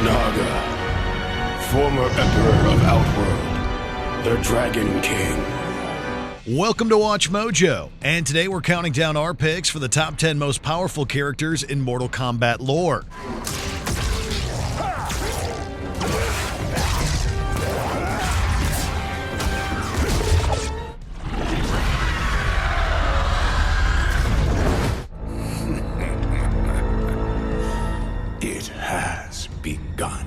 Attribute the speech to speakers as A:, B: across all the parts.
A: Naga, former Emperor of Outworld, the Dragon King.
B: Welcome to Watch Mojo, and today we're counting down our picks for the top 10 most powerful characters in Mortal Kombat lore.
A: It has begun.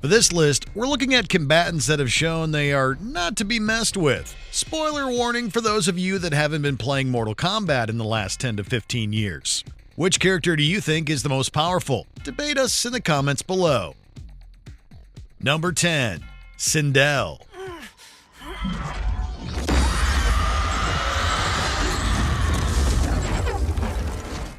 B: For this list, we're looking at combatants that have shown they are not to be messed with. Spoiler warning for those of you that haven't been playing Mortal Kombat in the last 10 to 15 years. Which character do you think is the most powerful? Debate us in the comments below. Number 10, Sindel.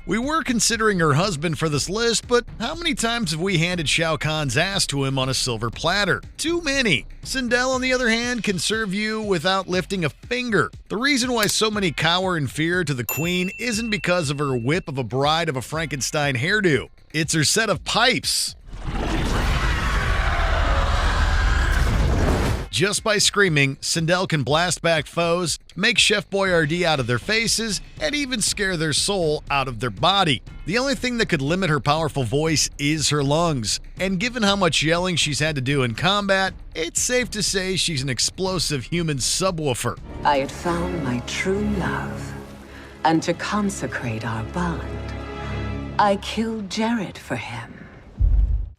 B: We were considering her husband for this list, but how many times have we handed Shao Kahn's ass to him on a silver platter? Too many. Sindel, on the other hand, can serve you without lifting a finger. The reason why so many cower in fear to the queen isn't because of her whip of a bride of a Frankenstein hairdo. It's her set of pipes. Just by screaming, Sindel can blast back foes, make Chef Boyardee out of their faces, and even scare their soul out of their body. The only thing that could limit her powerful voice is her lungs, and given how much yelling she's had to do in combat, it's safe to say she's an explosive human subwoofer.
C: I had found my true love, and to consecrate our bond, I killed Jared for him.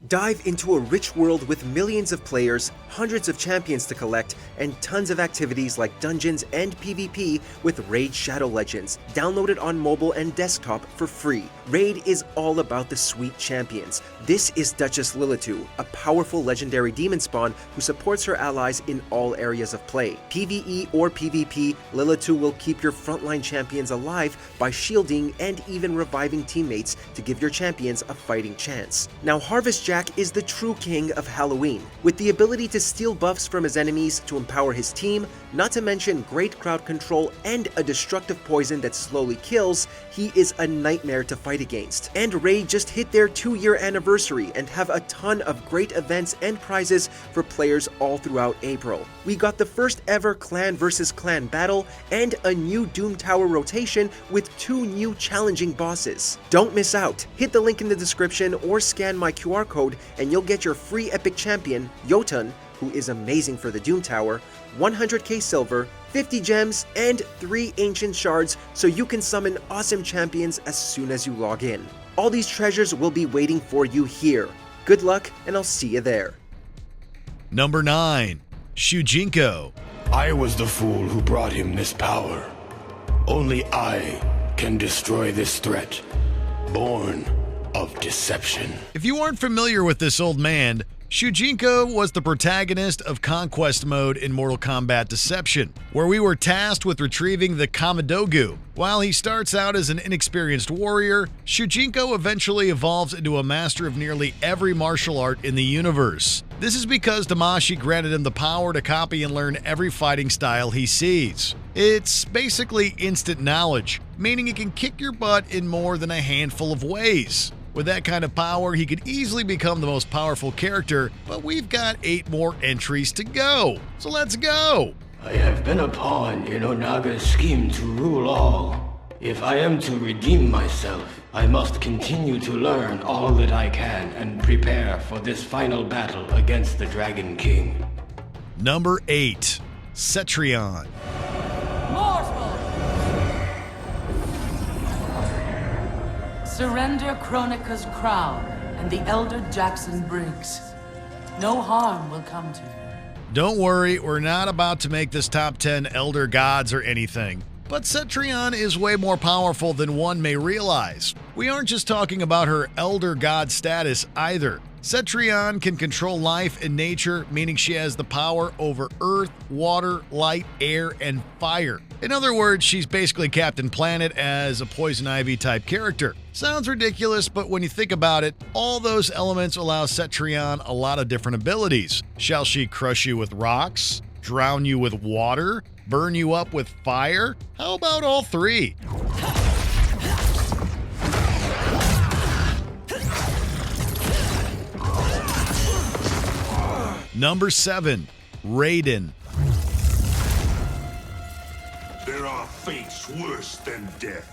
D: Dive into a rich world with millions of players, hundreds of champions to collect, and tons of activities like dungeons and PvP with Raid Shadow Legends, downloaded on mobile and desktop for free. Raid is all about the sweet champions. This is Duchess Lilitu, a powerful legendary demon spawn who supports her allies in all areas of play. PvE or PvP, Lilitu will keep your frontline champions alive by shielding and even reviving teammates to give your champions a fighting chance. Now, Harvest Jack is the true king of Halloween, with the ability to steal buffs from his enemies to empower his team, not to mention great crowd control and a destructive poison that slowly kills. He is a nightmare to fight against. And Raid just hit their 2-year anniversary and have a ton of great events and prizes for players all throughout April. We got the first ever clan versus clan battle and a new Doom Tower rotation with 2 new challenging bosses. Don't miss out. Hit the link in the description or scan my QR code and you'll get your free epic champion, Jotun, who is amazing for the Doom Tower, 100k silver, 50 gems, and 3 ancient shards so you can summon awesome champions as soon as you log in. All these treasures will be waiting for you here. Good luck, and I'll see you there.
B: Number 9, Shujinko.
A: I was the fool who brought him this power. Only I can destroy this threat, born of deception.
B: If you aren't familiar with this old man, Shujinko was the protagonist of Conquest Mode in Mortal Kombat Deception, where we were tasked with retrieving the Kamidogu. While he starts out as an inexperienced warrior, Shujinko eventually evolves into a master of nearly every martial art in the universe. This is because Damashi granted him the power to copy and learn every fighting style he sees. It's basically instant knowledge, meaning he can kick your butt in more than a handful of ways. With that kind of power, he could easily become the most powerful character, but we've got 8 more entries to go. So let's go!
E: I have been a pawn in Onaga's scheme to rule all. If I am to redeem myself, I must continue to learn all that I can and prepare for this final battle against the Dragon King.
B: Number 8, Cetrion.
F: Surrender Kronika's crown and the Elder Jackson Briggs. No harm will come to you.
B: Don't worry, we're not about to make this top 10 Elder Gods or anything. But Cetrion is way more powerful than one may realize. We aren't just talking about her Elder God status either. Cetrion can control life and nature, meaning she has the power over earth, water, light, air, and fire. In other words, she's basically Captain Planet as a Poison Ivy type character. Sounds ridiculous, but when you think about it, all those elements allow Cetrion a lot of different abilities. Shall she crush you with rocks? Drown you with water? Burn you up with fire? How about all three? Number 7. Raiden.
G: There are fates worse than death.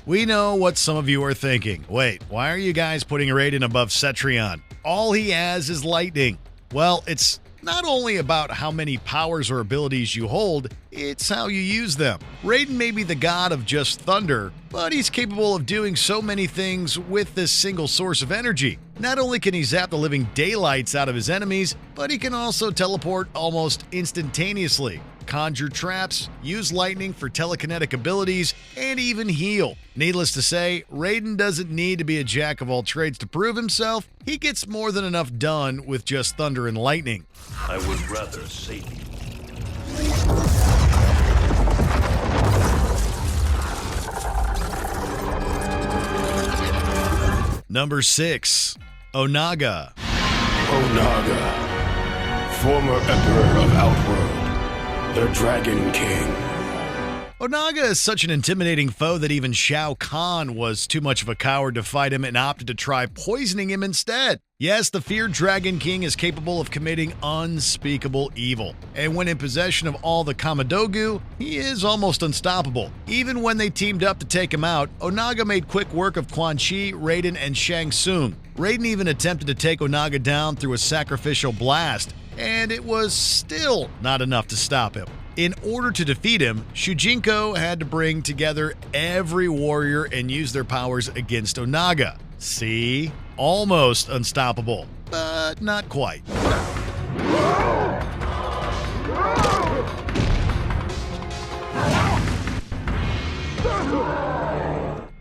B: We know what some of you are thinking. Wait, why are you guys putting Raiden above Cetrion? All he has is lightning. Well, it's not only about how many powers or abilities you hold, it's how you use them. Raiden may be the god of just thunder, but he's capable of doing so many things with this single source of energy. Not only can he zap the living daylights out of his enemies, but he can also teleport almost instantaneously, conjure traps, use lightning for telekinetic abilities, and even heal. Needless to say, Raiden doesn't need to be a jack of all trades to prove himself. He gets more than enough done with just thunder and lightning.
G: I would rather save you.
B: Number 6. Onaga.
A: Onaga, former Emperor of Outworld, the Dragon King.
B: Onaga is such an intimidating foe that even Shao Kahn was too much of a coward to fight him and opted to try poisoning him instead. Yes, the feared Dragon King is capable of committing unspeakable evil, and when in possession of all the Kamidogu, he is almost unstoppable. Even when they teamed up to take him out, Onaga made quick work of Quan Chi, Raiden, and Shang Tsung. Raiden even attempted to take Onaga down through a sacrificial blast, and it was still not enough to stop him. In order to defeat him, Shujinko had to bring together every warrior and use their powers against Onaga. See? Almost unstoppable, but not quite.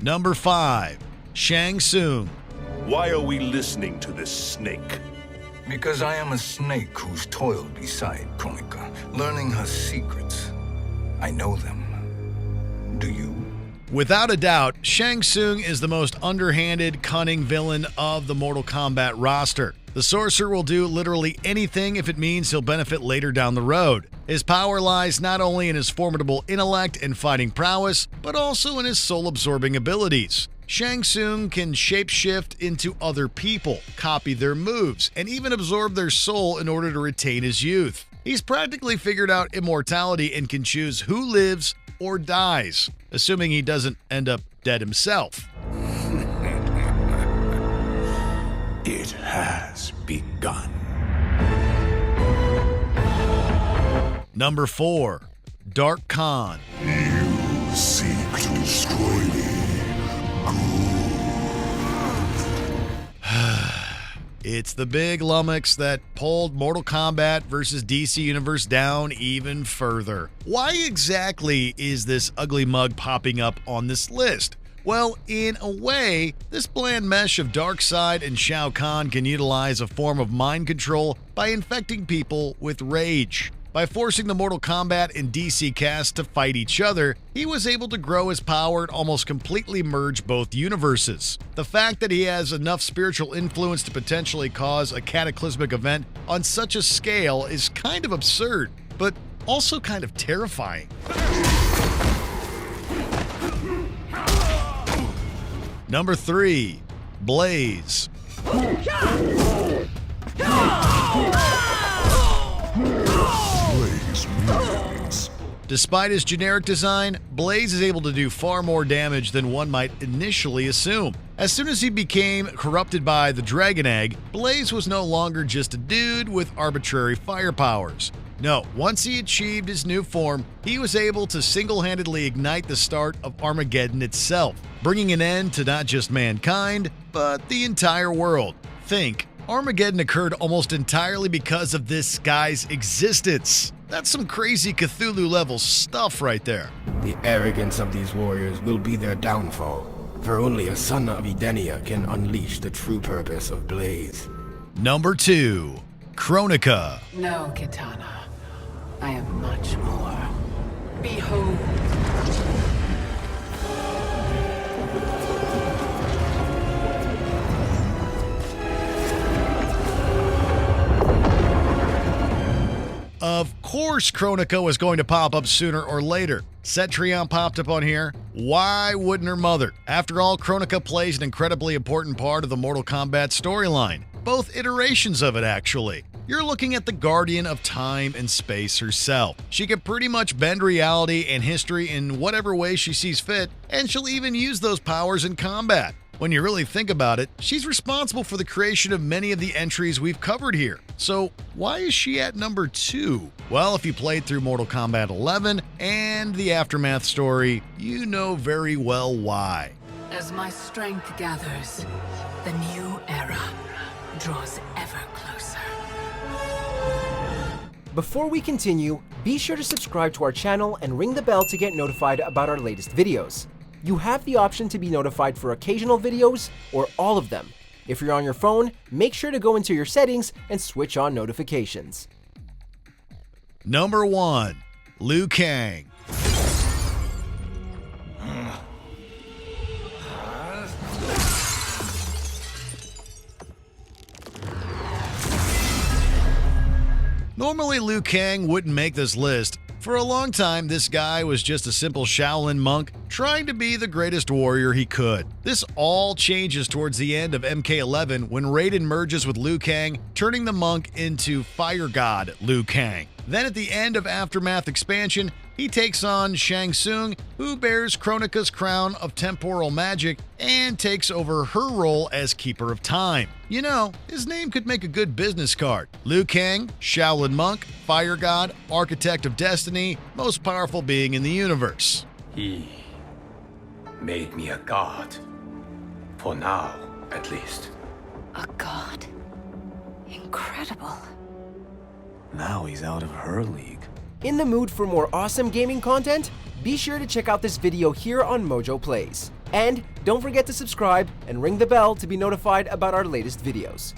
B: Number 5. Shang Tsung.
G: Why are we listening to this snake?
H: Because I am a snake who's toiled beside Kronika, learning her secrets. I know them. Do you?
B: Without a doubt, Shang Tsung is the most underhanded, cunning villain of the Mortal Kombat roster. The sorcerer will do literally anything if it means he'll benefit later down the road. His power lies not only in his formidable intellect and fighting prowess, but also in his soul-absorbing abilities. Shang Tsung can shapeshift into other people, copy their moves, and even absorb their soul in order to retain his youth. He's practically figured out immortality and can choose who lives or dies, assuming he doesn't end up dead himself.
G: It has begun.
B: Number 4. Dark Khan.
G: You seek to destroy me.
B: It's the big lummox that pulled Mortal Kombat vs. DC Universe down even further. Why exactly is this ugly mug popping up on this list? Well, in a way, this bland mesh of Darkseid and Shao Kahn can utilize a form of mind control by infecting people with rage. By forcing the Mortal Kombat and DC cast to fight each other, he was able to grow his power and almost completely merge both universes. The fact that he has enough spiritual influence to potentially cause a cataclysmic event on such a scale is kind of absurd, but also kind of terrifying. Number 3. Blaze. Despite his generic design, Blaze is able to do far more damage than one might initially assume. As soon as he became corrupted by the Dragon Egg, Blaze was no longer just a dude with arbitrary fire powers. No, once he achieved his new form, he was able to single-handedly ignite the start of Armageddon itself, bringing an end to not just mankind, but the entire world. Think, Armageddon occurred almost entirely because of this guy's existence. That's some crazy Cthulhu-level stuff right there.
E: The arrogance of these warriors will be their downfall, for only a son of Edenia can unleash the true purpose of Blaze.
B: Number 2. Kronika.
F: No, Kitana. I am much more. Behold.
B: Of course Kronika was going to pop up sooner or later. Cetrion popped up on here. Why wouldn't her mother? After all, Kronika plays an incredibly important part of the Mortal Kombat storyline. both iterations of it actually. You're looking at the guardian of time and space herself. She can pretty much bend reality and history in whatever way she sees fit, and she'll even use those powers in combat. When you really think about it, she's responsible for the creation of many of the entries we've covered here. So why is she at number 2? Well, if you played through Mortal Kombat 11 and the Aftermath story, you know very well why.
F: As my strength gathers, the new era draws ever closer.
D: Before we continue, be sure to subscribe to our channel and ring the bell to get notified about our latest videos. You have the option to be notified for occasional videos or all of them. If you're on your phone, make sure to go into your settings and switch on notifications.
B: Number 1. Liu Kang. Normally, Liu Kang wouldn't make this list. For a long time, this guy was just a simple Shaolin monk trying to be the greatest warrior he could. This all changes towards the end of MK11 when Raiden merges with Liu Kang, turning the monk into Fire God Liu Kang. Then at the end of Aftermath expansion, he takes on Shang Tsung, who bears Kronika's crown of temporal magic and takes over her role as Keeper of Time. You know, his name could make a good business card. Liu Kang, Shaolin monk, Fire God, Architect of Destiny, most powerful being in the universe.
I: He made me a god. For now, at least.
C: A god? Incredible.
J: Now he's out of her league.
D: In the mood for more awesome gaming content? Be sure to check out this video here on Mojo Plays. And don't forget to subscribe and ring the bell to be notified about our latest videos.